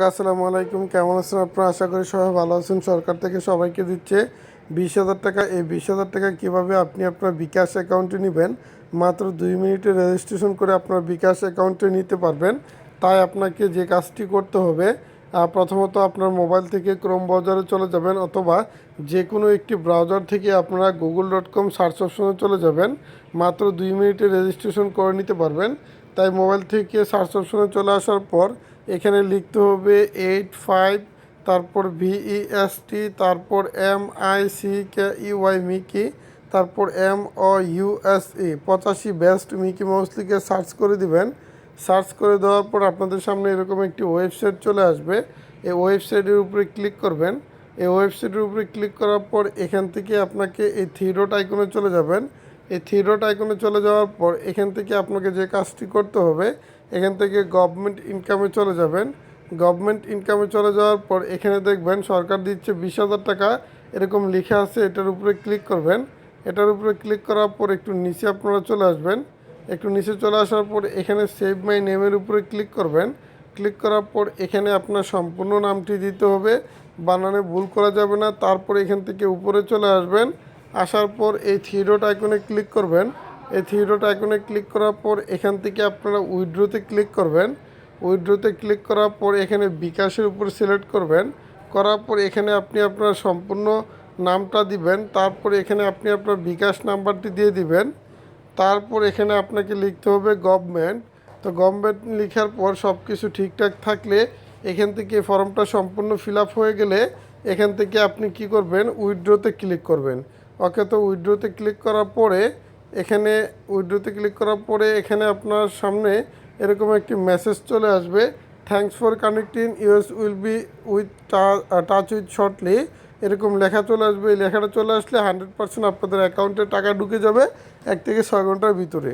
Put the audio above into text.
আসসালামু আলাইকুম, কেমন আছেন আপনারা? আশা করি সবাই ভালো আছেন। সরকার থেকে সবাইকে দিচ্ছে 20,000 টাকা। এই 20,000 টাকা কীভাবে আপনি আপনার বিকাশ অ্যাকাউন্টে নেবেন, মাত্র 2 মিনিটে রেজিস্ট্রেশন করে আপনার বিকাশ অ্যাকাউন্টে নিতে পারবেন। তাই আপনাকে যে কাজটি করতে হবে, প্রথমত আপনার মোবাইল থেকে ক্রোম ব্রাউজারে চলে যাবেন, অথবা যে কোনো একটি ব্রাউজার থেকে আপনারা google.com সার্চ অপশনে চলে যাবেন। মাত্র 2 মিনিটে রেজিস্ট্রেশন করে নিতে পারবেন। তাই মোবাইল থেকে সার্চ অপশনে চলে আসার পর এখানে লিখতে হবে 85, তারপর VEST, তারপর MICKEY মিকি, তারপর MOUSE 85 বেস্ট মিকি মাউস লিখে সার্চ করে দিবেন। সার্চ করে দেওয়ার পর আপনাদের সামনে এরকম একটি ওয়েবসাইট চলে আসবে। এই ওয়েবসাইটের উপরে ক্লিক করবেন। এই ওয়েবসাইটের উপরে ক্লিক করার পর এখান থেকে আপনাকে এই থ্রি ডট আইকনে চলে যাবেন। এই থ্রি ডট আইকনে চলে যাওয়ার পর এখান থেকে আপনাকে যে কাজটি করতে হবে, এখান থেকে গভর্নমেন্ট ইনকামে চলে যাবেন। গভর্নমেন্ট ইনকামে চলে যাওয়ার পর এখানে দেখবেন সরকার দিচ্ছে 20,000 টাকা, এরকম লেখা আছে। এটার উপরে ক্লিক করবেন। এটার উপরে ক্লিক করার পর একটু নিচে আপনারা চলে আসবেন। একটু নিচে চলে আসার পর এখানে সেভ মাই নেমের উপরে ক্লিক করবেন। ক্লিক করার পর এখানে আপনার সম্পূর্ণ নামটি দিতে হবে, বানানে ভুল করা যাবে না। তারপর এখান থেকে উপরে চলে আসবেন। আসার পর এই থ্রি ডট আইকনে ক্লিক করবেন। এই থ্রি ডট আইকনে ক্লিক করার পর এখান থেকে আপনারা উইথড্রোতে ক্লিক করবেন। উইথড্রোতে ক্লিক করার পর এখানে বিকাশের উপর সিলেক্ট করবেন। করার পর এখানে আপনি আপনার সম্পূর্ণ নামটা দিবেন। তারপর এখানে আপনি আপনার বিকাশ নাম্বারটি দিয়ে দিবেন। তারপর এখানে আপনাকে লিখতে হবে গভর্নমেন্ট। তো গভর্নমেন্ট লেখার পর সব কিছু ঠিকঠাক থাকলে এখান থেকে ফর্মটা সম্পূর্ণ ফিল আপ হয়ে গেলে এখান থেকে আপনি কি করবেন, উইথড্রোতে ক্লিক করবেন। ওকে, তো উইথড্রোতে ক্লিক করার পরে এখানে আপনার সামনে এরকম একটি মেসেজ চলে আসবে, thanks for connecting, US will be with touch with shortly, এরকম লেখা চলে আসবে। এই লেখাটা চলে আসলে 100% আপনাদের অ্যাকাউন্টে টাকা ঢুকে যাবে 1 থেকে 6 ঘন্টার ভিতরে।